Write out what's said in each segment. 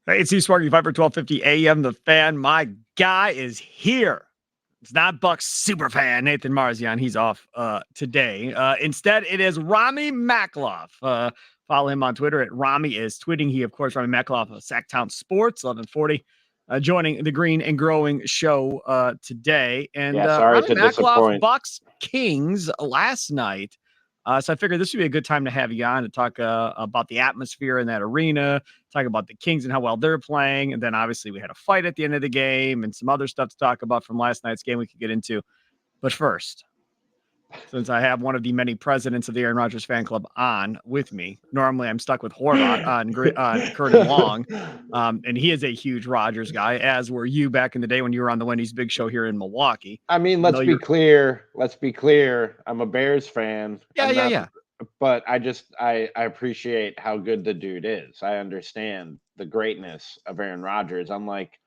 Hey, it's Sparky, Fifer, 1250 AM. The Fan. My guy is here. It's not Buck's super fan, Nathan Marzian. He's off today. Instead, it is Ramie Makhlouf. Follow him on Twitter at Ramie is tweeting. He, of course, Ramie Makhlouf of SacTown Sports, 1140, joining the Green and Growing show today. And sorry Ramie to Makhlouf, disappoint. Bucks Kings last night. So I figured this would be a good time to have you on to talk about the atmosphere in that arena, talk about the Kings and how well they're playing. And then obviously we had a fight at the end of the game and some other stuff to talk about from last night's game we could get into. But first, since I have one of the many presidents of the Aaron Rodgers fan club on with me, normally I'm stuck with Horvat on Curtin Long. And he is a huge Rodgers guy, as were you back in the day when you were on the Wendy's Big Show here in Milwaukee. I mean, let's be clear. I'm a Bears fan. Yeah. But I appreciate how good the dude is. I understand the greatness of Aaron Rodgers, unlike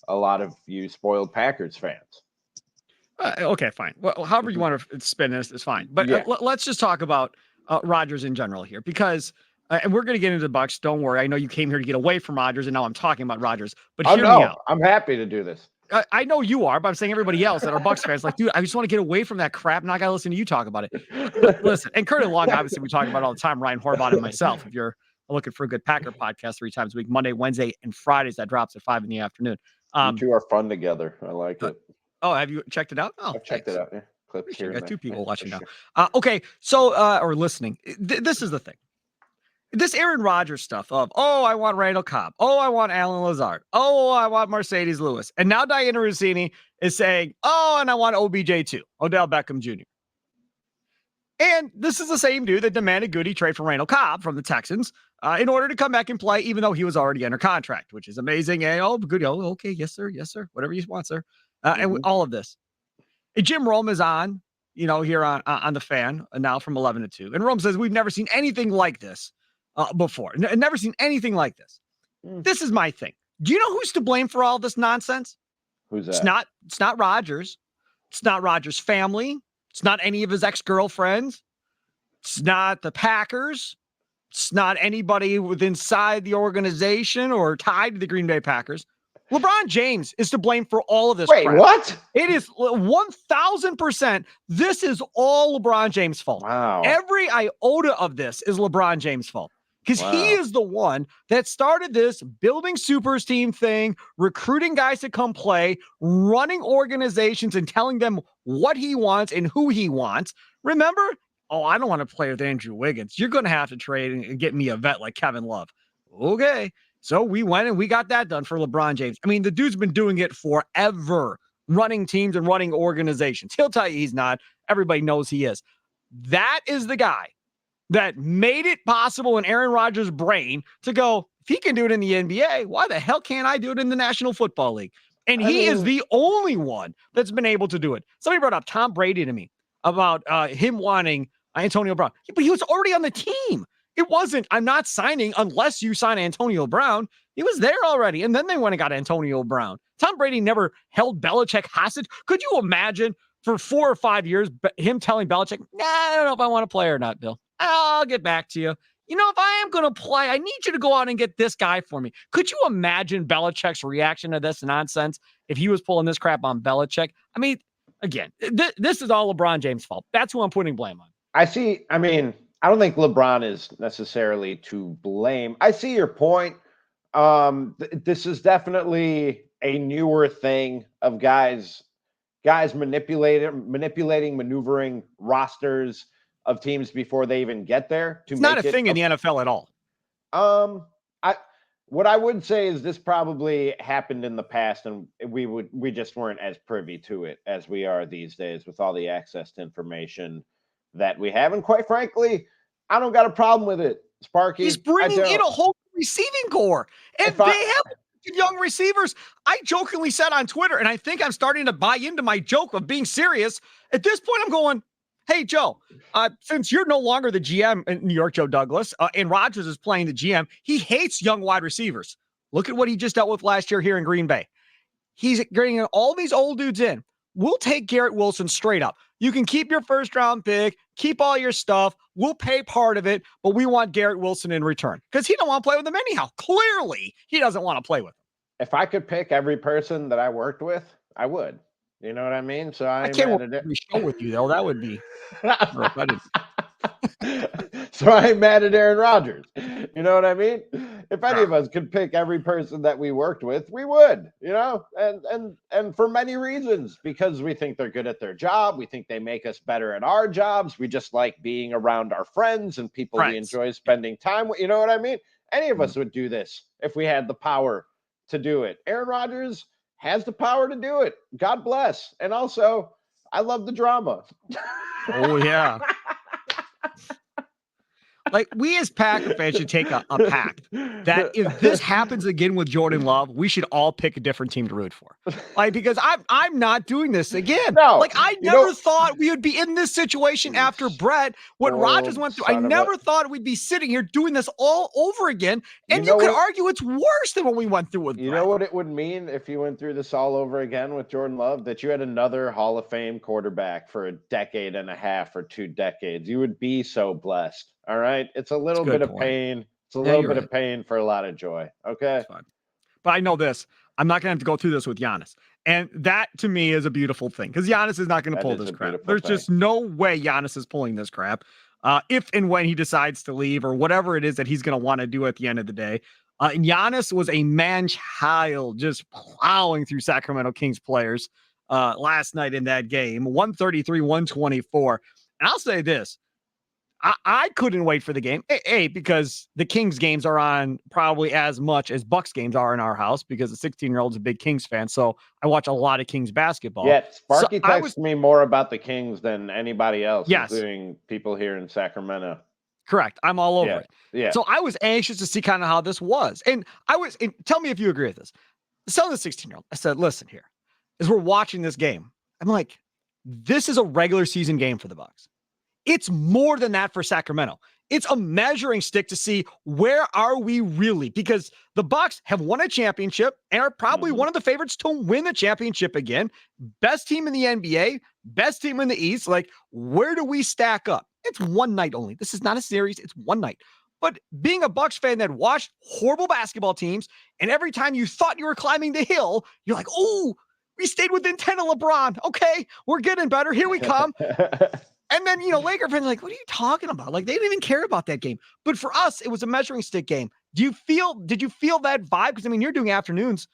a lot of you spoiled Packers fans. Okay, fine. Well, however you want to spin this is fine. But let's just talk about Rodgers in general here, because and we're going to get into the Bucks. Don't worry. I know you came here to get away from Rodgers, and now I'm talking about Rodgers. But hear me out. I'm happy to do this. I know you are, but I'm saying everybody else that are Bucks fans, like, dude, I just want to get away from that crap. Now I got to listen to you talk about it. Listen, and Curtin Long, obviously, we talk about all the time. Ryan Horvat and myself. If you're looking for a good Packer podcast 3 times a week, Monday, Wednesday, and Fridays, that drops at 5 in the afternoon. You two are fun together. I like it. Oh, have you checked it out? Oh, I've checked it out. Yeah. Clips here. Got 2 people watching now. Okay, so or listening. This is the thing. This Aaron Rodgers stuff of, I want Randall Cobb. I want Alan Lazard. I want Mercedes Lewis. And now Diana Rossini is saying, and I want OBJ too, Odell Beckham Jr. And this is the same dude that demanded Goody trade for Randall Cobb from the Texans in order to come back and play, even though he was already under contract, which is amazing. And, Goody, okay, yes, sir. Whatever you want, sir. And all of this. Jim Rome is on, here on the Fan now from 11 to 2. And Rome says, we've never seen anything like this before. Never seen anything like this. This is my thing. Do you know who's to blame for all this nonsense? Who's that? It's not Rodgers. It's not Rodgers' family. It's not any of his ex-girlfriends. It's not the Packers. It's not anybody inside the organization or tied to the Green Bay Packers. LeBron James is to blame for all of this. Wait, crap. What? It is 1,000%. This is all LeBron James' fault. Wow. Every iota of this is LeBron James' fault. Because he is the one that started this building supers team thing, recruiting guys to come play, running organizations and telling them what he wants and who he wants. Remember? I don't want to play with Andrew Wiggins. You're going to have to trade and get me a vet like Kevin Love. Okay. So we went and we got that done for LeBron James. I mean, the dude's been doing it forever, running teams and running organizations. He'll tell you he's not. Everybody knows he is. That is the guy that made it possible in Aaron Rodgers' brain to go, if he can do it in the NBA, why the hell can't I do it in the National Football League? And he is the only one that's been able to do it. Somebody brought up Tom Brady to me about him wanting Antonio Brown. But he was already on the team. It wasn't, I'm not signing unless you sign Antonio Brown. He was there already. And then they went and got Antonio Brown. Tom Brady never held Belichick hostage. Could you imagine for 4 or 5 years, him telling Belichick, I don't know if I want to play or not, Bill. I'll get back to you. If I am going to play, I need you to go out and get this guy for me. Could you imagine Belichick's reaction to this nonsense if he was pulling this crap on Belichick? I mean, again, this is all LeBron James' fault. That's who I'm putting blame on. I don't think LeBron is necessarily to blame. I see your point. This is definitely a newer thing of guys manipulating, maneuvering rosters of teams before they even get there. It's not a thing in the NFL at all. What I would say is this probably happened in the past, and we just weren't as privy to it as we are these days with all the access to information that we have. And quite frankly, I don't got a problem with it, Sparky. He's bringing in a whole receiving core, and they have young receivers. I jokingly said on Twitter, and I think I'm starting to buy into my joke of being serious. At this point, I'm going, hey, Joe, since you're no longer the GM in New York, Joe Douglas, and Rodgers is playing the GM, he hates young wide receivers. Look at what he just dealt with last year here in Green Bay. He's getting all these old dudes in. We'll take Garrett Wilson straight up. You can keep your first-round pick, keep all your stuff. We'll pay part of it, but we want Garrett Wilson in return because he don't want to play with them anyhow. Clearly, he doesn't want to play with them. If I could pick every person that I worked with, I would. You know what I mean? So I I'm can't mad work at it. every show with you, though. That would be rough. I didn't. So I ain't mad at Aaron Rodgers. You know what I mean? If any of us could pick every person that we worked with, we would, and for many reasons, because we think they're good at their job. We think they make us better at our jobs. We just like being around our friends and people we enjoy spending time with. You know what I mean? Any of us would do this if we had the power to do it. Aaron Rodgers has the power to do it. God bless. And also, I love the drama. Oh, yeah. Like, we as Packer fans should take a pact that if this happens again with Jordan Love, we should all pick a different team to root for. Like, because I'm not doing this again. No, like, I never thought we would be in this situation after Brett, what Rodgers went through. I never thought we'd be sitting here doing this all over again. And you could argue it's worse than what we went through with Brett. You know what it would mean if you went through this all over again with Jordan Love? That you had another Hall of Fame quarterback for a decade and a half or 2 decades. You would be so blessed. All right. It's a little bit of pain. It's a little bit of pain for a lot of joy. Okay. But I know this. I'm not going to have to go through this with Giannis. And that to me is a beautiful thing because Giannis is not going to pull this crap. There's just no way Giannis is pulling this crap. If and when he decides to leave or whatever it is that he's going to want to do at the end of the day. Giannis was a man-child just plowing through Sacramento Kings players last night in that game, 133-124. And I'll say this. I couldn't wait for the game, because the Kings games are on probably as much as Bucks games are in our house because the 16-year-old is a big Kings fan. So I watch a lot of Kings basketball. Yeah, Sparky texts me more about the Kings than anybody else, including people here in Sacramento. Correct. I'm all over it. Yeah. So I was anxious to see kind of how this was. And tell me if you agree with this. So the 16-year-old, I said, listen here, as we're watching this game, I'm like, this is a regular season game for the Bucks. It's more than that for Sacramento. It's a measuring stick to see where are we really, because the Bucks have won a championship and are probably one of the favorites to win the championship again. Best team in the NBA, best team in the East. Like, where do we stack up? It's one night only. This is not a series. It's one night. But being a Bucks fan that watched horrible basketball teams, and every time you thought you were climbing the hill, you're like, oh, we stayed within 10 of LeBron. Okay, we're getting better. Here we come. And then, Laker fans are like, what are you talking about? Like, they didn't even care about that game. But for us, it was a measuring stick game. Did you feel that vibe? Because, you're doing afternoons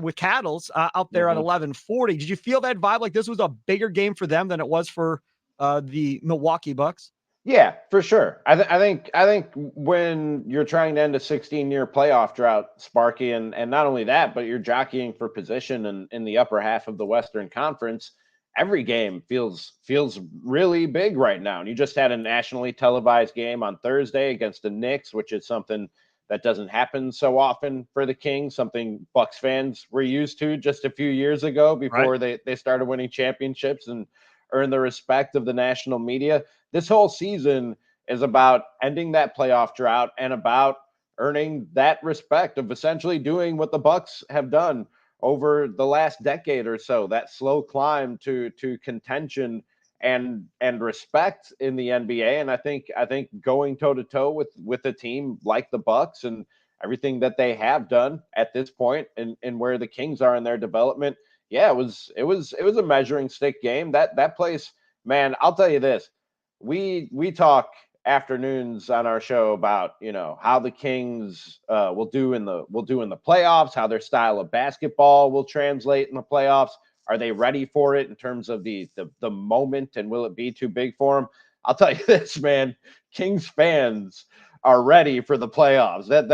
with Cattles out there at 11:40. Did you feel that vibe? Like this was a bigger game for them than it was for the Milwaukee Bucks? Yeah, for sure. I think when you're trying to end a 16-year playoff drought, Sparky, and not only that, but you're jockeying for position in the upper half of the Western Conference, every game feels really big right now. And you just had a nationally televised game on Thursday against the Knicks, which is something that doesn't happen so often for the Kings, something Bucks fans were used to just a few years ago before they started winning championships and earned the respect of the national media. This whole season is about ending that playoff drought and about earning that respect of essentially doing what the Bucks have done over the last decade or so, that slow climb to contention and respect in the NBA. And I think going toe to toe with a team like the Bucks and everything that they have done at this point and where the Kings are in their development, yeah, it was a measuring stick game. That place, man, I'll tell you this. We talk afternoons on our show about how the Kings will do in the playoffs, how their style of basketball will translate in the playoffs. Are they ready for it in terms of the moment, and will it be too big for them? I'll tell you this, man. Kings fans are ready for the playoffs. That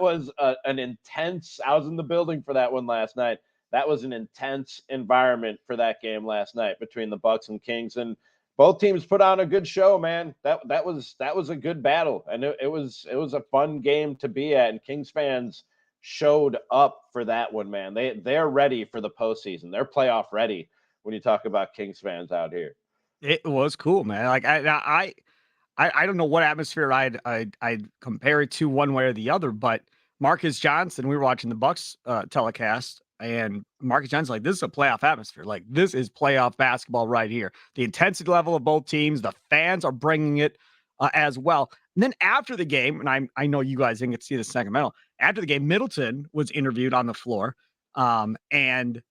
was an intense. I was in the building for that one last night. That was an intense environment for that game last night between the Bucks and Kings, and both teams put on a good show, man. That was a good battle, and it was a fun game to be at. And Kings fans showed up for that one, man. They're ready for the postseason. They're playoff ready. When you talk about Kings fans out here, it was cool, man. Like I don't know what atmosphere I'd compare it to one way or the other, but Marcus Johnson, we were watching the Bucks telecast. And Marcus Johnson's like, this is a playoff atmosphere. Like, this is playoff basketball right here. The intensity level of both teams, the fans are bringing it as well. And then after the game, and I know you guys didn't get to see the Sacramento. After the game, Middleton was interviewed on the floor, and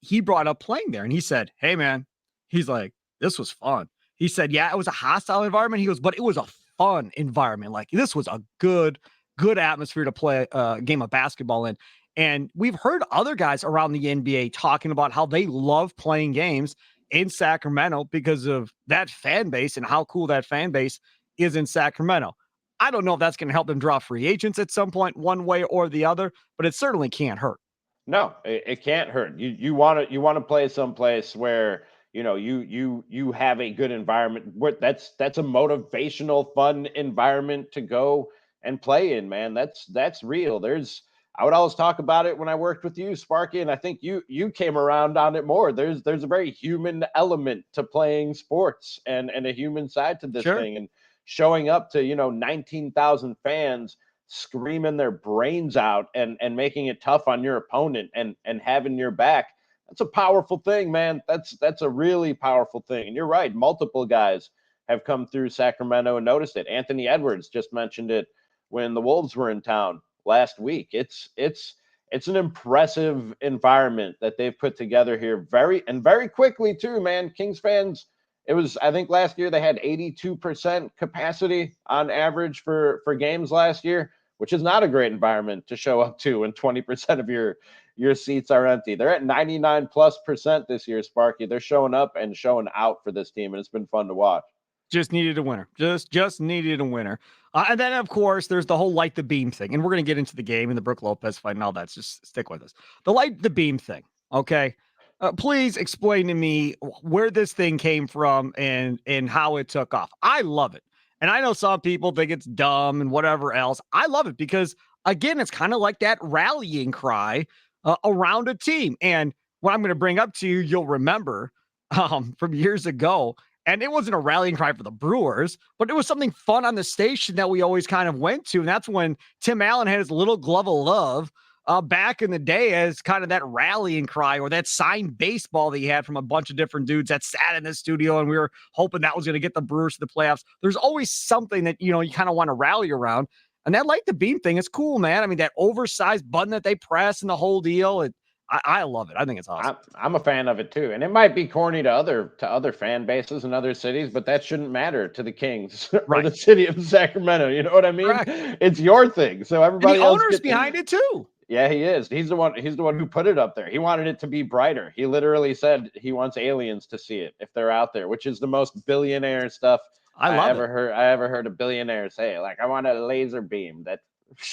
he brought up playing there. And he said, hey, man, he's like, this was fun. He said, yeah, it was a hostile environment. He goes, but it was a fun environment. Like, this was a good atmosphere to play a game of basketball in. And we've heard other guys around the NBA talking about how they love playing games in Sacramento because of that fan base and how cool that fan base is in Sacramento. I don't know if that's going to help them draw free agents at some point, one way or the other, but it certainly can't hurt. No, it can't hurt. You want to play someplace where you have a good environment where that's a motivational, fun environment to go and play in, man. That's real. I would always talk about it when I worked with you, Sparky, and I think you came around on it more. There's a very human element to playing sports and a human side to this thing, and showing up to 19,000 fans screaming their brains out and making it tough on your opponent and having your back. That's a powerful thing, man. That's a really powerful thing. And you're right. Multiple guys have come through Sacramento and noticed it. Anthony Edwards just mentioned it when the Wolves were in town last week. It's an impressive environment that they've put together here very quickly too, man. Kings fans, I think last year they had 82% capacity on average for games last year, which is not a great environment to show up to when 20% of your seats are empty. They're at 99+% this year, Sparky. They're showing up and showing out for this team, and it's been fun to watch. Just needed a winner. Just needed a winner. And then, of course, there's the whole light the beam thing. And we're going to get into the game and the Brook Lopez fight and all that. Just stick with us. The light the beam thing. Okay. Please explain to me where this thing came from and how it took off. I love it. And I know some people think it's dumb and whatever else. I love it because, again, it's kind of like that rallying cry around a team. And what I'm going to bring up to you, you'll remember from years ago. And it wasn't a rallying cry for the Brewers, but it was something fun on the station that we always kind of went to. And that's when Tim Allen had his little glove of love back in the day as kind of that rallying cry or that signed baseball that he had from a bunch of different dudes that sat in the studio. And we were hoping that was going to get the Brewers to the playoffs. There's always something that, you kind of want to rally around. And that light the beam thing is cool, man. I mean, that oversized button that they press and the whole deal. I love it. I think it's awesome. I'm a fan of it too. And it might be corny to other fan bases in other cities, but that shouldn't matter to the Kings or the city of Sacramento. You know what I mean? Correct. It's your thing. So everybody else owner's behind it too. Yeah, he is. He's the one who put it up there. He wanted it to be brighter. He literally said he wants aliens to see it if they're out there, which is the most billionaire stuff I ever heard a billionaire say. Like, I want a laser beam that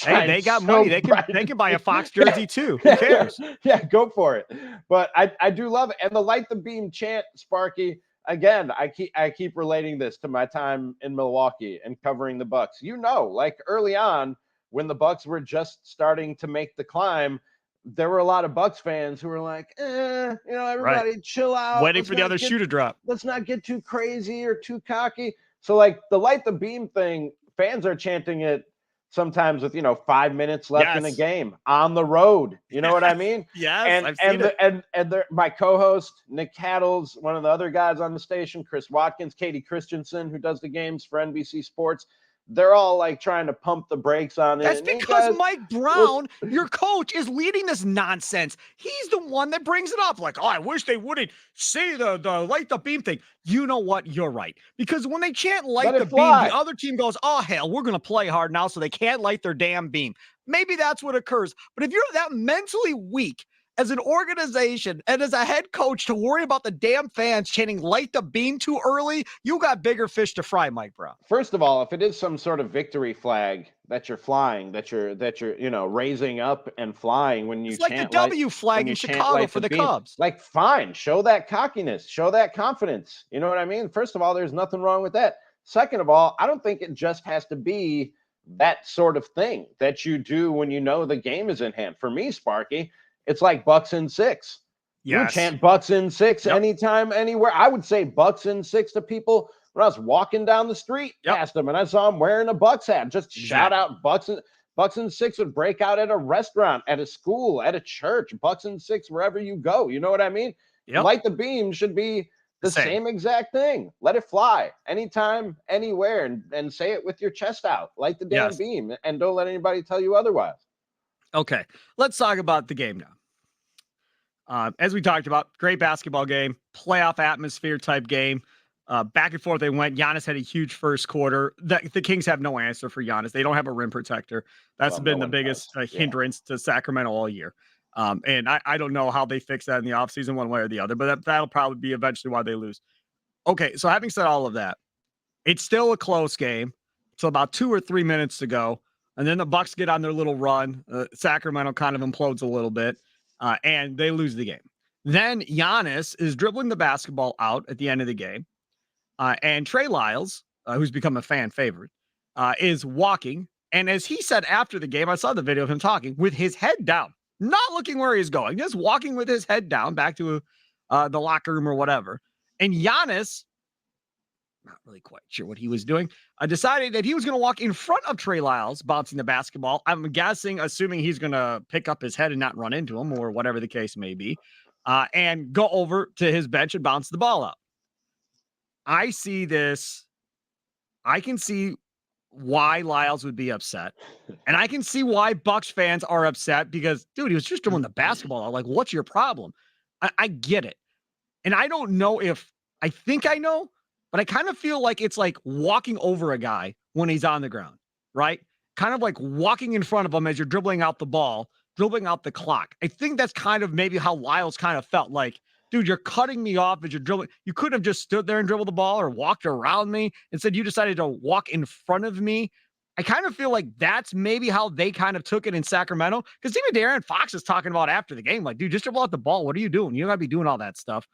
hey, they got money. They can buy a Fox jersey too. Who cares? Yeah, go for it. But I do love it. And the light the beam chant, Sparky. Again, I keep relating this to my time in Milwaukee and covering the Bucks. Like early on when the Bucks were just starting to make the climb, there were a lot of Bucks fans who were like, everybody chill out. Waiting for the other shoe to drop. Let's not get too crazy or too cocky. So like the light the beam thing, fans are chanting it sometimes with 5 minutes left in a game on the road. You know what I mean? Yes, I've seen it. And my co-host Nick Cattles, one of the other guys on the station, Chris Watkins, Katie Christensen, who does the games for NBC Sports, they're all like trying to pump the brakes on it. That's because Mike Brown, your coach, is leading this nonsense. He's the one that brings it up. Like, I wish they wouldn't say the light the beam thing. You know what? You're right. Because when they chant light the beam, the other team goes, oh, hell, we're going to play hard now, so they can't light their damn beam. Maybe that's what occurs. But if you're that mentally weak as an organization and as a head coach to worry about the damn fans chanting light the beam too early, you got bigger fish to fry, Mike Brown. First of all, if it is some sort of victory flag that you're flying, that you're raising up and flying when you chant, it's like the W flag in Chicago for the Cubs. Like, fine, show that cockiness, show that confidence. You know what I mean? First of all, there's nothing wrong with that. Second of all, I don't think it just has to be that sort of thing that you do when the game is in hand. For me, Sparky, it's like Bucks in 6. Yes. You chant Bucks in 6 anytime, anywhere. I would say Bucks in 6 to people when I was walking down the street past them and I saw them wearing a Bucks hat. Just shout out Bucks. Bucks and Six would break out at a restaurant, at a school, at a church, Bucks and Six, wherever you go. You know what I mean? Yep. Light the Beam should be the same exact thing. Let it fly anytime, anywhere, and say it with your chest out. Light the damn beam, and don't let anybody tell you otherwise. Okay, let's talk about the game now. As we talked about, great basketball game, playoff atmosphere type game. Back and forth they went. Giannis had a huge first quarter. The Kings have no answer for Giannis. They don't have a rim protector. That's been the biggest hindrance to Sacramento all year. And I don't know how they fix that in the offseason one way or the other, but that'll probably be eventually why they lose. Okay, so having said all of that, it's still a close game till about 2 or 3 minutes to go. And then the Bucks get on their little run. Sacramento kind of implodes a little bit, and they lose the game. Then Giannis is dribbling the basketball out at the end of the game. And Trey Lyles, who's become a fan favorite, is walking. And as he said after the game, I saw the video of him talking with his head down, not looking where he's going, just walking with his head down back to the locker room or whatever. And Giannis, not really quite sure what he was doing, decided that he was going to walk in front of Trey Lyles, bouncing the basketball. I'm guessing, assuming he's going to pick up his head and not run into him or whatever the case may be, and go over to his bench and bounce the ball out. I see this. I can see why Lyles would be upset. And I can see why Bucks fans are upset because, dude, he was just doing the basketball. Like, what's your problem? I get it. And I don't know if I think I know, but I kind of feel like it's like walking over a guy when he's on the ground, right? Kind of like walking in front of him as you're dribbling out the ball, dribbling out the clock. I think that's kind of maybe how Lyles kind of felt like, dude, you're cutting me off as you're dribbling. You could have just stood there and dribbled the ball or walked around me. Instead, you decided to walk in front of me. I kind of feel like that's maybe how they kind of took it in Sacramento. Because even De'Aaron Fox is talking about after the game, like, dude, just dribble out the ball. What are you doing? You don't got to be doing all that stuff.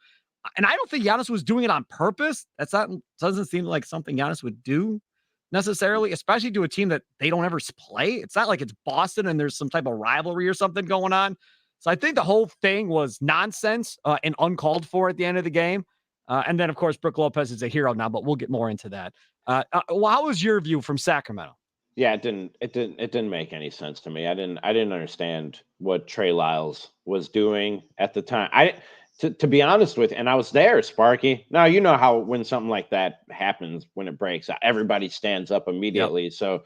And I don't think Giannis was doing it on purpose. Doesn't seem like something Giannis would do necessarily, especially to a team that they don't ever play. It's not like it's Boston and there's some type of rivalry or something going on. So I think the whole thing was nonsense and uncalled for at the end of the game. And then, of course, Brook Lopez is a hero now, but we'll get more into that. Well, how was your view from Sacramento? Yeah, it didn't make any sense to me. I didn't understand what Trey Lyles was doing at the time. To be honest with you, and I was there, Sparky. Now, you know how when something like that happens, when it breaks out, everybody stands up immediately. Yep. So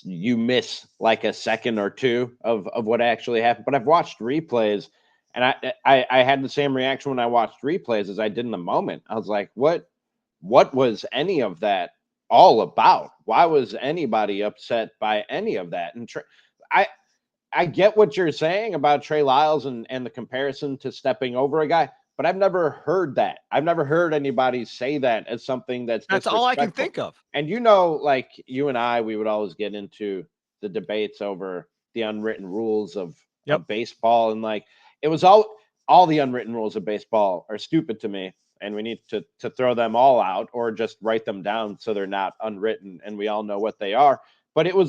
you miss like a second or two of what actually happened. But I've watched replays, and I had the same reaction when I watched replays as I did in the moment. I was like, what was any of that all about? Why was anybody upset by any of that? And I get what you're saying about Trey Lyles and the comparison to stepping over a guy, but I've never heard that. I've never heard anybody say that as something that's all I can think of. And you know, like you and I, we would always get into the debates over the unwritten rules of baseball, and like it was all the unwritten rules of baseball are stupid to me, and we need to throw them all out or just write them down so they're not unwritten and we all know what they are. But it was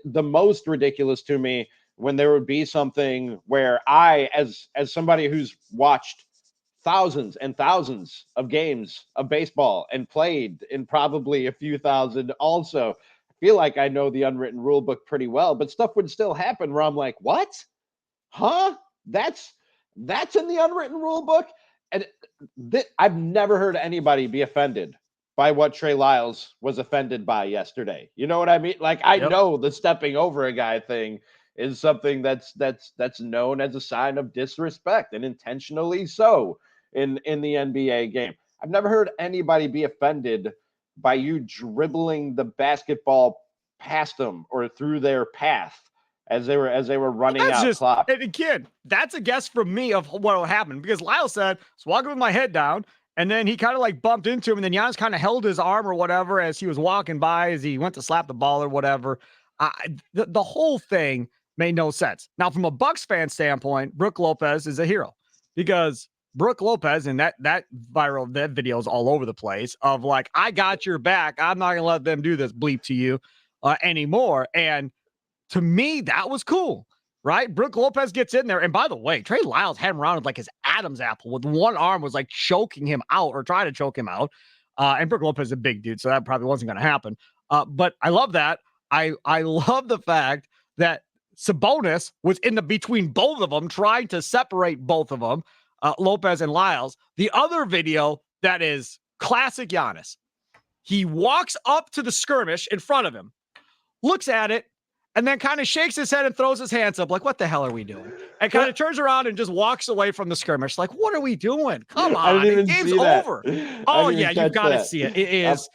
the most ridiculous to me when there would be something where I, as somebody who's watched thousands and thousands of games of baseball and played in probably a few thousand also, I feel like I know the unwritten rule book pretty well, but stuff would still happen where I'm like, what? Huh? That's in the unwritten rule book? And I've never heard anybody be offended by what Trey Lyles was offended by yesterday. You know what I mean? Like, I know the stepping over a guy thing is something that's known as a sign of disrespect, and intentionally so in the NBA game. I've never heard anybody be offended by you dribbling the basketball past them or through their path as they were running out clock. And again, that's a guess from me of what will happen, because Lyles said, "I was walking with my head down," and then he kind of like bumped into him, and then Giannis kind of held his arm or whatever as he was walking by, as he went to slap the ball or whatever. The whole thing made no sense. Now, from a Bucks fan standpoint, Brook Lopez is a hero, because Brook Lopez, and that video is all over the place of like, I got your back. I'm not going to let them do this bleep to you anymore. And to me, that was cool, right? Brook Lopez gets in there. And by the way, Trey Lyles had him around with like his Adam's apple with one arm, was like choking him out or trying to choke him out. And Brook Lopez is a big dude, so that probably wasn't going to happen. But I love that. I love the fact that Sabonis was in the between both of them, trying to separate both of them, Lopez and Lyles. The other video that is classic Giannis. He walks up to the skirmish in front of him, looks at it, and then kind of shakes his head and throws his hands up like, what the hell are we doing? And kind of turns around and just walks away from the skirmish. Like, what are we doing? Come on, the game's over. Oh, yeah, you've got to see it. It is.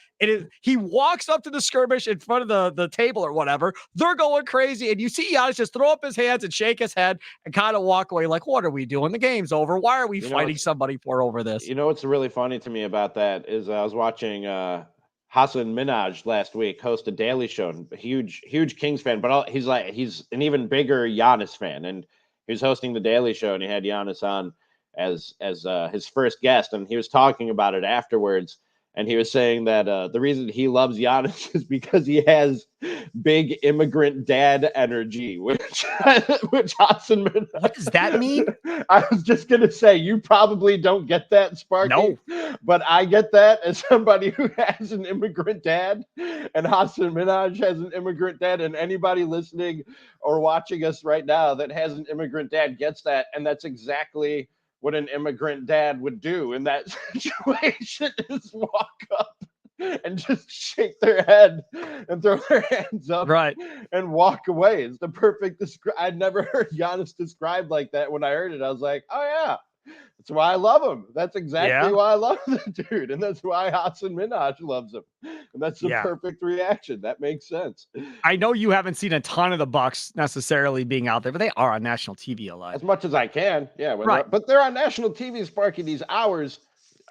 He walks up to the skirmish in front of the table or whatever. They're going crazy. And you see Giannis just throw up his hands and shake his head and kind of walk away like, what are we doing? The game's over. Why are we fighting somebody for over this? You know what's really funny to me about that is I was watching Hassan Minhaj last week host a Daily Show, a huge Kings fan, but he's an even bigger Giannis fan, and he was hosting the Daily Show, and he had Giannis on as his first guest, and he was talking about it afterwards, and he was saying that the reason he loves Giannis is because he has big immigrant dad energy, which Hassan Minhaj. What does that mean? I was just gonna say you probably don't get that, Sparky. No. But I get that as somebody who has an immigrant dad, and Hassan Minhaj has an immigrant dad, and anybody listening or watching us right now that has an immigrant dad gets that, and that's exactly what an immigrant dad would do in that situation is walk up and just shake their head and throw their hands up and walk away. It's the perfect I'd never heard Giannis described like that. When I heard it, I was like, oh yeah, that's why I love him. That's exactly why I love the dude. And that's why Hassan Minhaj loves him. And that's the perfect reaction. That makes sense. I know you haven't seen a ton of the Bucks necessarily being out there, but they are on national TV a lot. As much as I can. Yeah. But they're on national TV, Sparky. These hours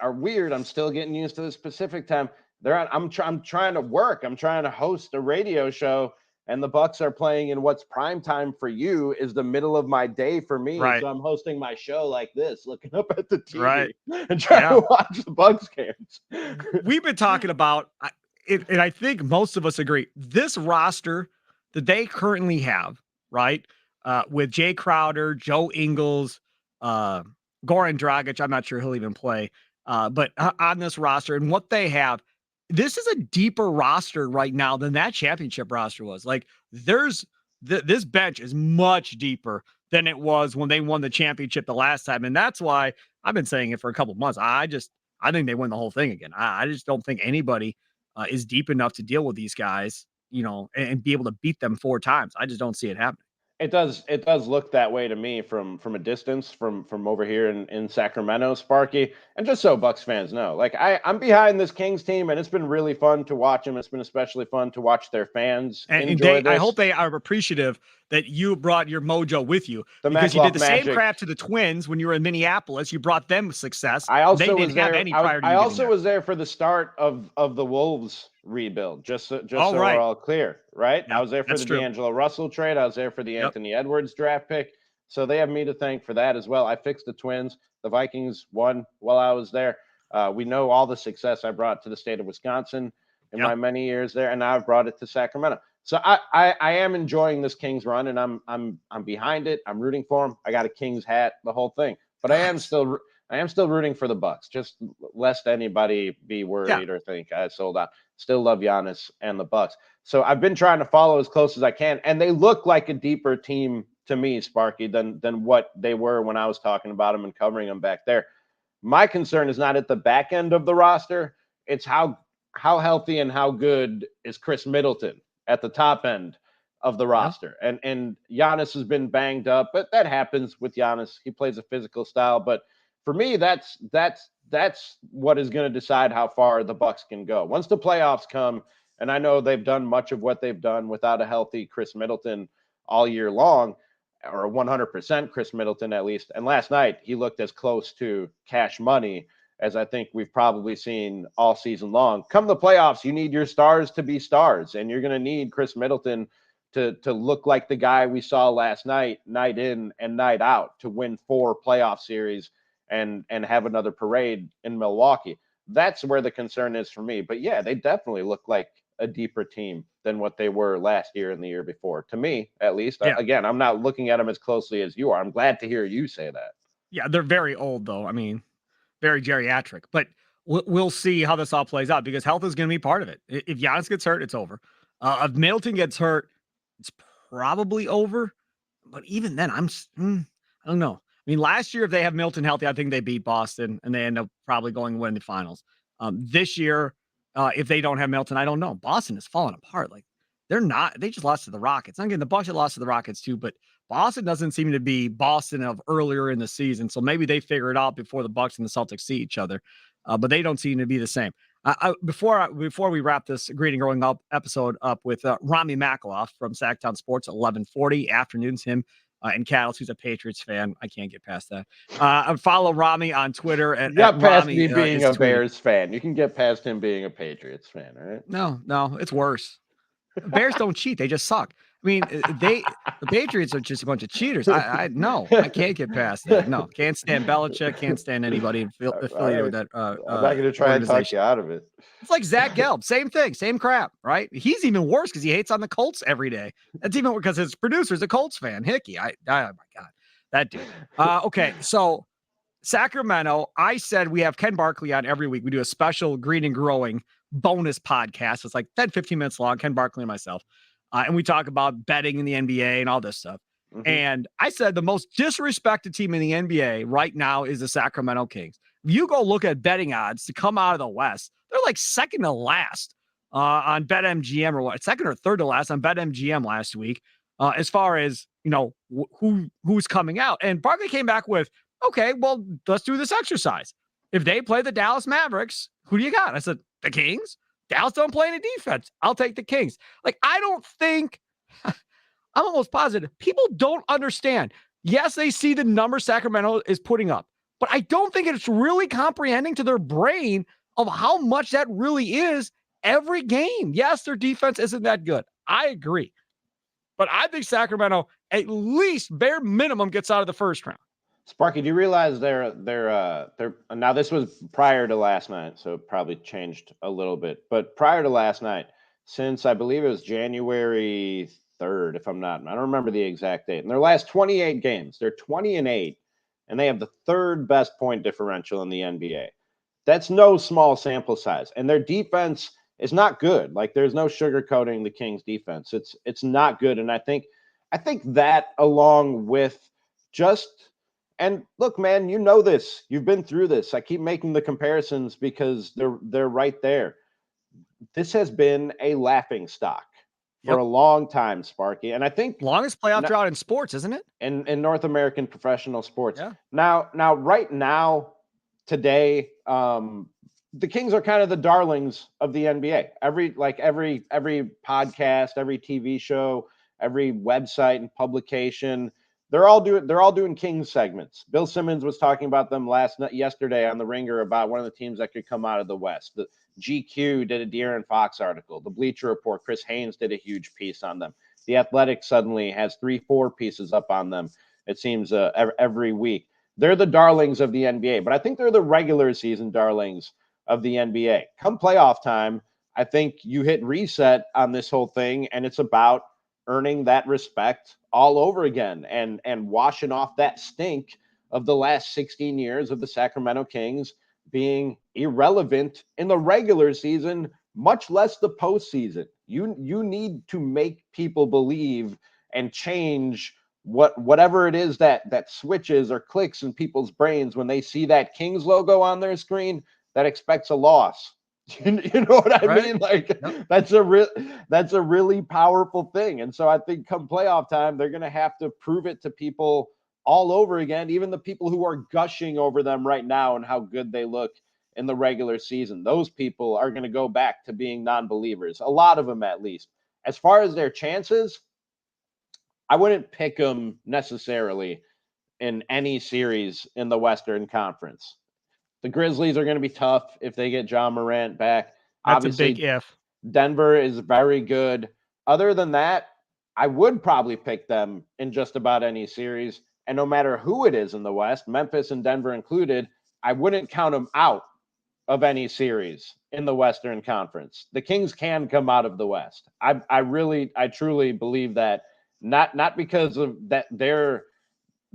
are weird. I'm still getting used to the specific time. I'm trying to work. I'm trying to host a radio show, and the Bucks are playing in what's prime time for you is the middle of my day for me. Right. So I'm hosting my show like this, looking up at the TV and trying to watch the Bucks games. We've been talking about it, and I think most of us agree, this roster that they currently have, right, with Jay Crowder, Joe Ingles, Goran Dragic, I'm not sure he'll even play, but on this roster and what they have, this is a deeper roster right now than that championship roster was. Like this bench is much deeper than it was when they won the championship the last time. And that's why I've been saying it for a couple months. I think they win the whole thing again. I just don't think anybody is deep enough to deal with these guys, and be able to beat them 4 times. I just don't see it happening. It does look that way to me from a distance, from over here in Sacramento, Sparky. And just so Bucks fans know, like I'm behind this Kings team, and it's been really fun to watch them. It's been especially fun to watch their fans enjoy this. I hope they are appreciative that you brought your mojo with you, because Makhlouf you did the magic. same crap to the Twins when you were in Minneapolis. You brought them success. I also they was didn't there. have any prior to I also was there for the start of the Wolves rebuild. Just so we're all clear, right? Yeah, I was there for the D'Angelo Russell trade. I was there for the Anthony Edwards draft pick. So they have me to thank for that as well. I fixed the Twins. The Vikings won while I was there. We know all the success I brought to the state of Wisconsin in my many years there, and now I've brought it to Sacramento. So I am enjoying this Kings run, and I'm behind it. I'm rooting for them. I got a Kings hat, the whole thing. But I am still rooting for the Bucks, just lest anybody be worried or think I sold out. Still love Giannis and the Bucks. So I've been trying to follow as close as I can, and they look like a deeper team to me, Sparky, than what they were when I was talking about them and covering them back there. My concern is not at the back end of the roster. It's how healthy and how good is Chris Middleton at the top end of the roster. And Giannis has been banged up, but that happens with Giannis. He plays a physical style, but for me, that's what is going to decide how far the Bucks can go. Once the playoffs come, and I know they've done much of what they've done without a healthy Chris Middleton all year long, or 100% Chris Middleton at least. And last night, he looked as close to cash money as I think we've probably seen all season long. Come the playoffs, you need your stars to be stars, and you're going to need Chris Middleton to look like the guy we saw last night, night in and night out, to win 4 playoff series and have another parade in Milwaukee. That's where the concern is for me. But yeah, they definitely look like a deeper team than what they were last year and the year before. To me, at least. Yeah. Again, I'm not looking at them as closely as you are. I'm glad to hear you say that. Yeah, they're very old, though. I mean, very geriatric. But we'll see how this all plays out, because health is going to be part of it. If Giannis gets hurt, it's over. If Middleton gets hurt, it's probably over. But even then, I don't know. I mean, last year, if they have Milton healthy, I think they beat Boston and they end up probably going to win the finals. This year, if they don't have Milton, I don't know. Boston is falling apart. Like they just lost to the Rockets. I'm getting the Bucks lost to the Rockets too, but Boston doesn't seem to be Boston of earlier in the season. So maybe they figure it out before the Bucks and the Celtics see each other. But they don't seem to be the same. Before we wrap this Greeting Growing Up episode up with Ramie Makhlouf from SacTown Sports at 11:40 afternoons, him and Cattles, who's a Patriots fan. I can't get past that. Follow Ramie on Twitter. You got past Ramie, me being a tweeting. Bears fan. You can get past him being a Patriots fan, all right? No, it's worse. Bears don't cheat; they just suck. I mean, the Patriots are just a bunch of cheaters. I can't get past that. No, can't stand Belichick. Can't stand anybody affiliated with that. I'm not going to try and talk you out of it. It's like Zach Gelb, same thing, same crap, right? He's even worse because he hates on the Colts every day. That's even because his producer's a Colts fan. Hickey, oh my god, that dude. Okay, so Sacramento. I said we have Ken Barkley on every week. We do a special Green and Growing bonus podcast. It's like 10, 15 minutes long. Ken Barkley and myself. And we talk about betting in the NBA and all this stuff. Mm-hmm. And I said the most disrespected team in the NBA right now is the Sacramento Kings. If you go look at betting odds to come out of the West, they're like second to last on BetMGM or what? Second or third to last on BetMGM last week as far as, who's coming out. And Barkley came back with, okay, well, let's do this exercise. If they play the Dallas Mavericks, who do you got? I said, the Kings. Dallas don't play any defense. I'll take the Kings. Like, I don't think, I'm almost positive, people don't understand. Yes, they see the number Sacramento is putting up, but I don't think it's really comprehending to their brain of how much that really is every game. Yes, their defense isn't that good. I agree. But I think Sacramento, at least bare minimum, gets out of the first round. Sparky, do you realize they're now this was prior to last night, so it probably changed a little bit. But prior to last night, since I believe it was January 3rd, if I don't remember the exact date. In their last 28 games, they're 20-8, and they have the third best point differential in the NBA. That's no small sample size. And their defense is not good. Like, there's no sugarcoating the Kings defense. It's not good. And I think that, along with and look, man, you know this. You've been through this. I keep making the comparisons because they're right there. This has been a laughing stock for a long time, Sparky. And I think longest playoff drought in sports, isn't it? In North American professional sports. Yeah. Now, right now, today, the Kings are kind of the darlings of the NBA. Every podcast, every TV show, every website and publication, they're all doing Kings segments. Bill Simmons was talking about them yesterday on The Ringer about one of the teams that could come out of the West. The GQ did a De'Aaron Fox article. The Bleacher Report, Chris Haynes did a huge piece on them. The Athletic suddenly has 3-4 pieces up on them, it seems, every week. They're the darlings of the NBA, but I think they're the regular season darlings of the NBA. Come playoff time, I think you hit reset on this whole thing, and it's about earning that respect all over again and washing off that stink of the last 16 years of the Sacramento Kings being irrelevant in the regular season, much less the postseason. You need to make people believe and change whatever it is that switches or clicks in people's brains when they see that Kings logo on their screen that expects a loss. You know what I mean? Like, yep. That's a really powerful thing. And so I think come playoff time, they're going to have to prove it to people all over again, even the people who are gushing over them right now and how good they look in the regular season. Those people are going to go back to being non-believers, a lot of them at least. As far as their chances, I wouldn't pick them necessarily in any series in the Western Conference. The Grizzlies are going to be tough if they get John Morant back. That's obviously a big if. Denver is very good. Other than that, I would probably pick them in just about any series. And no matter who it is in the West, Memphis and Denver included, I wouldn't count them out of any series in the Western Conference. The Kings can come out of the West. I truly believe that, not because of that they're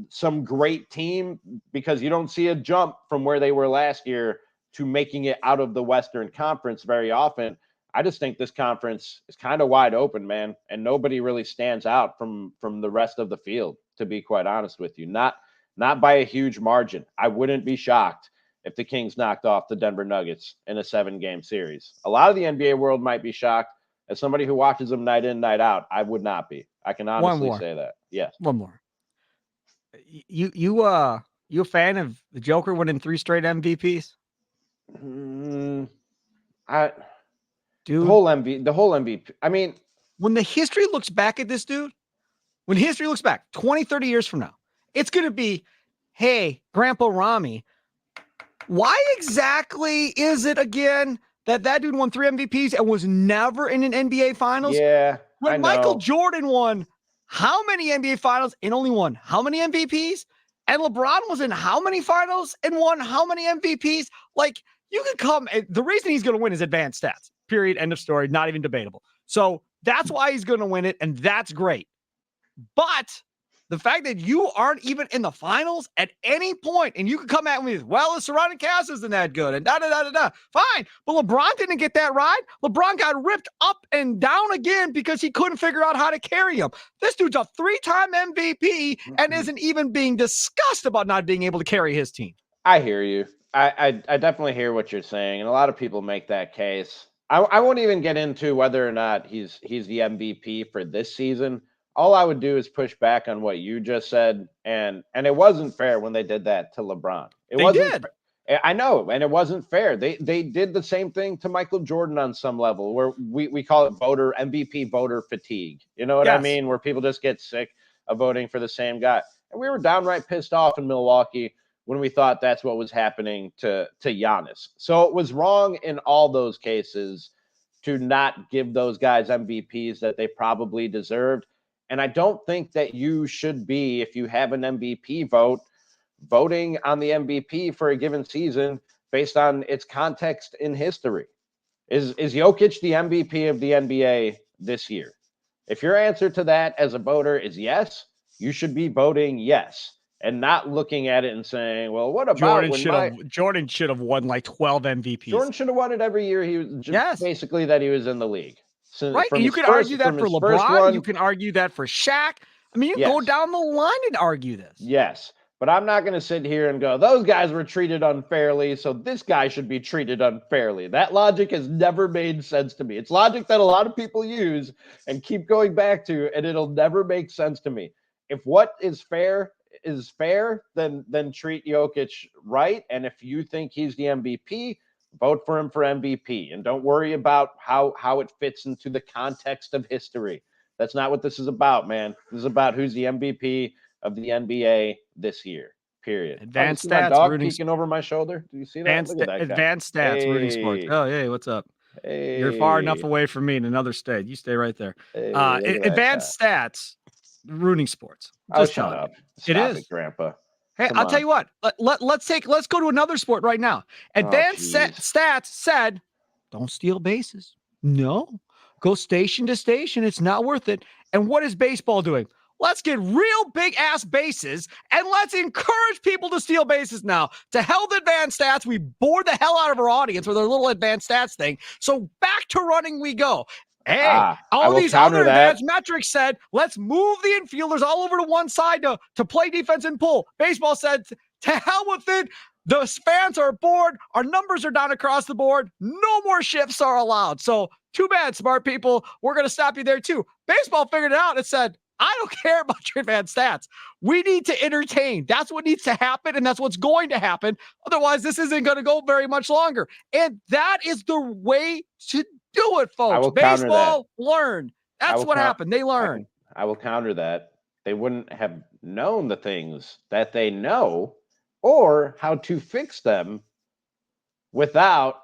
some great team, because you don't see a jump from where they were last year to making it out of the Western Conference very often. I just think this conference is kind of wide open, man, and nobody really stands out from the rest of the field, to be quite honest with you. Not by a huge margin. I wouldn't be shocked if the Kings knocked off the Denver Nuggets in a 7-game series. A lot of the NBA world might be shocked. As somebody who watches them night in, night out, I would not be. I can honestly say that. Yes. One more. You a fan of the Joker winning 3 straight MVPs? The Dude, whole MVP. I mean, when the history looks back at this dude, when history looks back 20, 30 years from now, it's going to be, hey, Grandpa Ramie, why exactly is it again that dude won 3 MVPs and was never in an NBA Finals? Yeah, when Michael Jordan won how many NBA Finals and only won how many MVPs? And LeBron was in how many finals and won how many MVPs? Like, you could come, the reason he's going to win is advanced stats, period, end of story, not even debatable. So that's why he's going to win it, and that's great. But the fact that you aren't even in the finals at any point, and you could come at me with, well, the surrounding cast isn't that good, and da-da-da-da-da. Fine, but LeBron didn't get that ride. LeBron got ripped up and down again because he couldn't figure out how to carry him. This dude's a 3-time MVP and isn't even being discussed about not being able to carry his team. I hear you. I definitely hear what you're saying, and a lot of people make that case. I won't even get into whether or not he's the MVP for this season. All I would do is push back on what you just said, and it wasn't fair when they did that to LeBron. They did. I know, and it wasn't fair. They did the same thing to Michael Jordan on some level, where we call it MVP voter fatigue. You know what I mean? Where people just get sick of voting for the same guy. And we were downright pissed off in Milwaukee when we thought that's what was happening to Giannis. So it was wrong in all those cases to not give those guys MVPs that they probably deserved. And I don't think that you should be, if you have an MVP vote, voting on the MVP for a given season based on its context in history. Is Jokic the MVP of the NBA this year? If your answer to that as a voter is yes, you should be voting yes, and not looking at it and saying, well, what about Jordan should have won like 12 MVPs. Jordan should have won it every year he was basically that he was in the league. So right, and you can argue that for LeBron. You can argue that for Shaq. I mean, you go down the line and argue this. Yes, but I'm not going to sit here and go, those guys were treated unfairly, so this guy should be treated unfairly. That logic has never made sense to me. It's logic that a lot of people use and keep going back to, and it'll never make sense to me. If what is fair, then treat Jokic right. And if you think he's the MVP, vote for him for MVP. And don't worry about how it fits into the context of history. That's not what this is about, man. This is about who's the MVP of the NBA this year, period. Advanced stats, my dog peeking over my shoulder. Do you see that? Advanced stats, rooting sports. Oh, hey, what's up? Hey. You're far enough away from me in another state. You stay right there. Hey, advanced stats, rooting sports. Just shut up. Stop it, Grandpa. Hey, I'll tell you what. Let's go to another sport right now. Advanced stats said, don't steal bases. No, go station to station. It's not worth it. And what is baseball doing? Let's get real big ass bases and let's encourage people to steal bases now. To hell with advanced stats. We bored the hell out of our audience with our little advanced stats thing. So back to running we go. Hey, all these other advanced metrics said, let's move the infielders all over to one side to play defense and pull. Baseball said, to hell with it. The fans are bored. Our numbers are down across the board. No more shifts are allowed. So too bad, smart people. We're going to stop you there too. Baseball figured it out. It said, I don't care about your advanced stats. We need to entertain. That's what needs to happen, and that's what's going to happen. Otherwise, this isn't going to go very much longer. And that is the way to do it, folks. Baseball learned. That's what happened. They learned. I will counter that. They wouldn't have known the things that they know or how to fix them without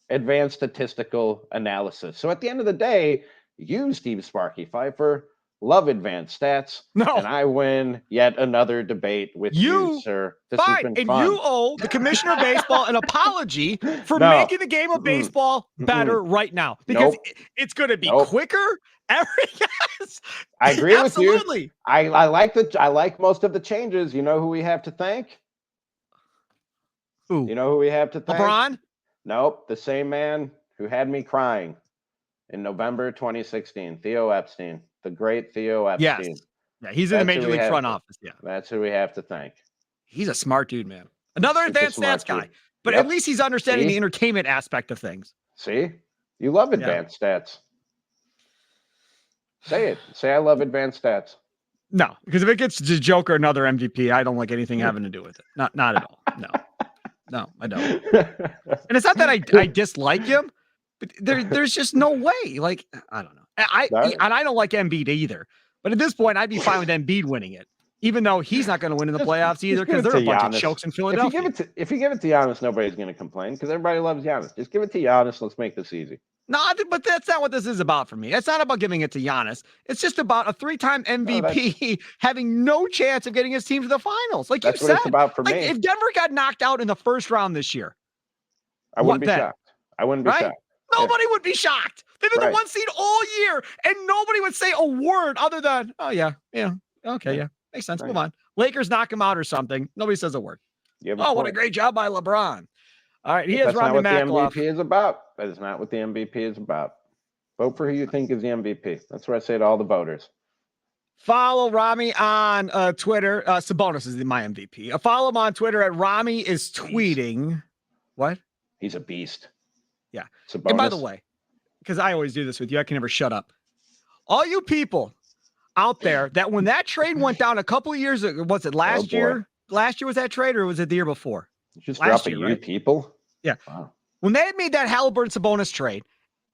advanced statistical analysis. So at the end of the day, you, Steve Sparky Fifer, love advanced stats. No. And I win yet another debate with you, sir. This has been fun. And you owe the commissioner of baseball an apology for making the game of baseball better right now. Because it's going to be quicker. I agree with you. I like most of the changes. You know who we have to thank? Who? You know who we have to thank? LeBron? Nope. The same man who had me crying in November 2016. Theo Epstein, the great Theo Epstein. Yes. Yeah, he's in the Major League front office. Yeah. That's who we have to thank. He's a smart dude, man. Another advanced stats guy. But at least he's understanding the entertainment aspect of things. See? You love advanced stats. Say it. Say I love advanced stats. No, because if it gets to Joker another MVP, I don't like anything having to do with it. Not at all. No, I don't. And it's not that I dislike him, but there's just no way. Like, I don't know. And I don't like Embiid either. But at this point, I'd be fine with Embiid winning it, even though he's not going to win in the playoffs either because they're a bunch of chokes in Philadelphia. If you give it to Giannis, nobody's going to complain because everybody loves Giannis. Just give it to Giannis. Let's make this easy. No, but that's not what this is about for me. It's not about giving it to Giannis. It's just about a 3-time MVP having no chance of getting his team to the finals. Like you said, what it's about for me. If Denver got knocked out in the first round this year, I wouldn't be shocked. I wouldn't be shocked. Nobody would be shocked. They've been the 1 seed all year, and nobody would say a word other than, oh, yeah, okay, yeah, makes sense. Move on. Lakers knock him out or something. Nobody says a word. What a great job by LeBron. All right, he is Ramie Makhlouf. That's not what the MVP is about. That is not what the MVP is about. Vote for who you think is the MVP. That's what I say to all the voters. Follow Ramie on Twitter. Sabonis is my MVP. Follow him on Twitter at Ramie is tweeting. What? He's a beast. Yeah. Sabonis. And by the way, because I always do this with you, I can never shut up. All you people out there that when that trade went down a couple of years ago, was it last year? Last year was that trade or was it the year before? Just dropping you people. Yeah. Wow. When they had made that Halliburton Sabonis trade,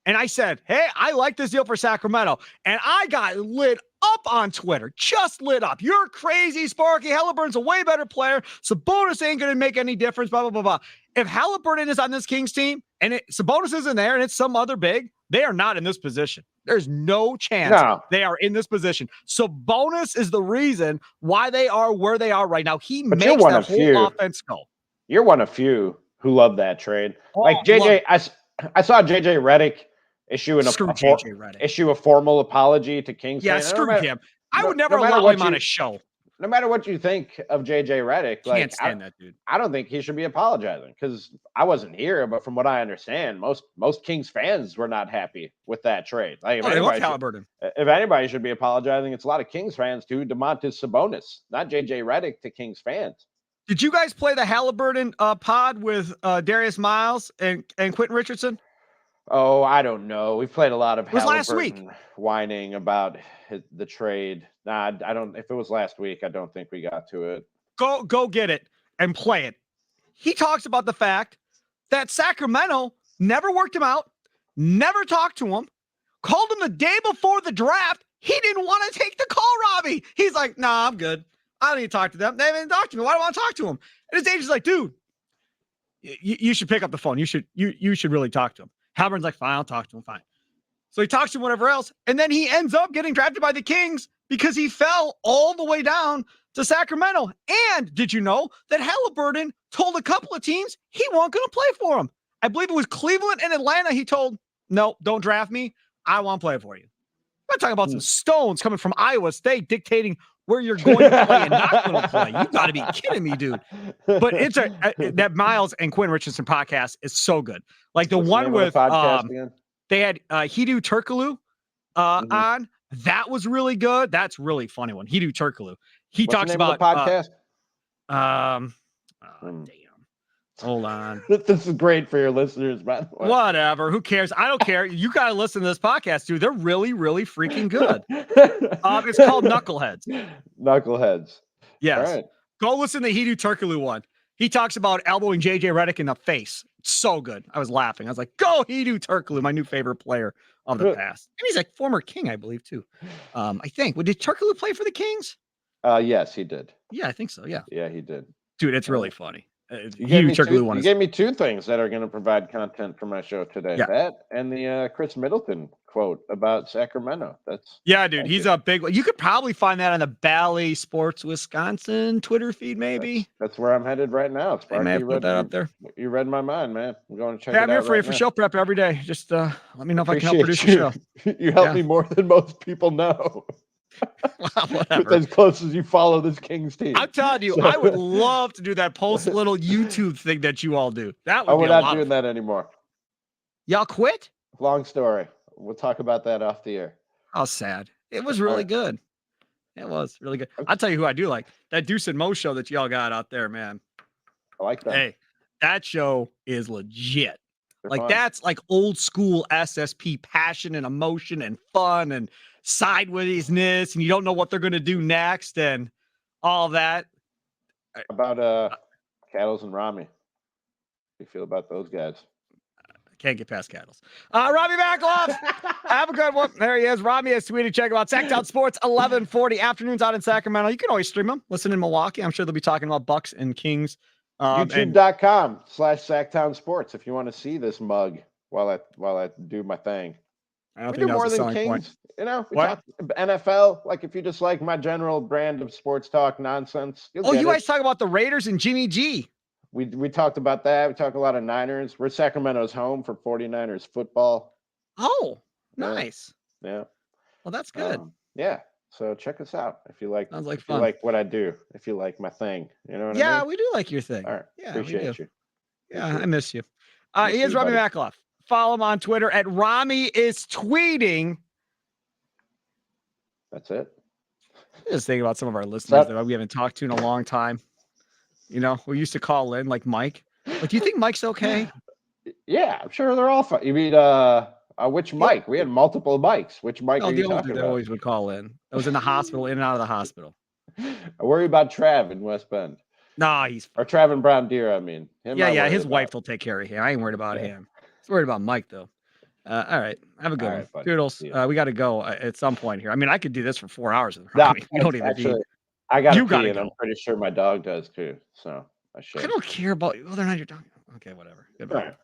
and I said, hey, I like this deal for Sacramento, and I got lit up on Twitter, just lit up. You're crazy, Sparky. Halliburton's a way better player. Sabonis ain't going to make any difference, blah, blah, blah, blah. If Halliburton is on this Kings team and Sabonis isn't there and it's some other big, they are not in this position. There's no chance they are in this position. Sabonis is the reason why they are where they are right now. He makes that whole offense go. You're one of few who love that trade. Like JJ, I saw JJ Redick issue a formal apology to Kings. Yeah, screw him. I would never allow him on a show. No matter what you think of JJ Redick, can't stand that dude. I don't think he should be apologizing because I wasn't here, but from what I understand, most Kings fans were not happy with that trade. Like if anybody should be apologizing, it's a lot of Kings fans to Domantas Sabonis, not JJ Redick to Kings fans. Did you guys play the Halliburton pod with Darius Miles and Quentin Richardson? Oh, I don't know. We've played a lot of Halliburton last week. Whining about the trade. Nah, I don't. If it was last week, I don't think we got to it. Go get it and play it. He talks about the fact that Sacramento never worked him out, never talked to him, called him the day before the draft. He didn't want to take the call, Robbie. He's like, nah, I'm good. I don't need to talk to them. They haven't talked to me. Why do I want to talk to him? And his agent's like, dude, you should pick up the phone. You should really talk to him. Halliburton's like, fine, I'll talk to him. Fine. So he talks to him, whatever else. And then he ends up getting drafted by the Kings because he fell all the way down to Sacramento. And did you know that Halliburton told a couple of teams he wasn't going to play for him? I believe it was Cleveland and Atlanta. He told, no, don't draft me. I want to play for you. I'm not talking about some stones coming from Iowa State dictating where you're going to play and not going to play. You got to be kidding me, dude. But it's that Miles and Quinn Richardson podcast is so good. Like the one with they had Hedo Turkoglu on. That was really good. That's really funny one. Hedo Turkoglu. He talks about the podcast. Damn. Hold on. This is great for your listeners, by the way. Whatever. Who cares? I don't care. You got to listen to this podcast, dude. They're really, really freaking good. It's called Knuckleheads. Knuckleheads. Yes. Right. Go listen to Hedo Turkoglu one. He talks about elbowing JJ Redick in the face. It's so good. I was laughing. I was like, go Hedo Turkoglu, my new favorite player of the past. And he's like former King, I believe, too. I think. Well, did Turkoglu play for the Kings? Yes, he did. Yeah, I think so. Yeah. Yeah, he did. Dude, it's really funny. You gave me two things that are going to provide content for my show today. Yeah. That and the Chris Middleton quote about Sacramento. Dude. He's a big one. You could probably find that on the Bally Sports Wisconsin Twitter feed, maybe. That's where I'm headed right now. Sparky, I may have put that up there. You read my mind, man. I'm going to check it out. I'm here for you for show prep every day. Just let me know if I can help produce your show. You help me more than most people know. Whatever. As close as you follow this Kings team. I'm telling you, I would love to do that post little YouTube thing that you all do. That would we're not doing that anymore. Y'all quit? Long story. We'll talk about that off the air. How sad. It was really good. It was really good. I'll tell you who I do like. That Deuce and Mo show that y'all got out there, man. I like that. Hey, that show is legit. They're like fun. That's like old school SSP passion and emotion and fun and sidewaysness, and you don't know what they're going to do next and all that. About Cattles and Ramie. How do you feel about those guys? Can't get past Cattles. Ramie Makhlouf, have a good one. There he is. Ramie has tweeted. Check him out. SacTown Sports, 1140 afternoons out in Sacramento. You can always stream them. Listen in Milwaukee. I'm sure they'll be talking about Bucks and Kings. YouTube.com/SacTown Sports if you want to see this mug while I do my thing. I don't We think do that more was a than selling Kings. point. You know, we What? talk NFL. Like if you just like my general brand of sports talk nonsense. Oh, you guys talk about the Raiders and Jimmy G. We talked about that. We talk a lot of Niners. We're Sacramento's home for 49ers football. Oh, nice. Yeah. Well, that's good. Yeah. So check us out if you like. Sounds like if fun. you like what I do. If you like my thing, you know what I Yeah, mean? we do like your thing. All right. Yeah, Appreciate we do. you. Yeah, Appreciate I miss you. Miss He is you, Ramie buddy. Makhlouf. Follow him on Twitter at Ramie is tweeting. That's it. Just thinking about some of our listeners that we haven't talked to in a long time. You know, we used to call in like Mike. Like, do you think Mike's okay? Yeah, I'm sure they're all fine. You mean which Mike? We had multiple Mike. Which Mike are you the old talking dude that about? always would call in. That was in the hospital, in and out of the hospital. I worry about Trav in West Bend. Nah, he's Or Trav and Brown Deer, I mean. his wife will take care of him. I ain't worried about him. He's worried about Mike though. All right, have a good one. Buddy. Toodles. We got to go at some point here. I mean, I could do this for 4 hours with Ramie. We don't even need. I got to pee, gotta and go. I'm pretty sure my dog does too. So I should. I don't care about. Well, they're not your dog. Okay, whatever. Goodbye. All right.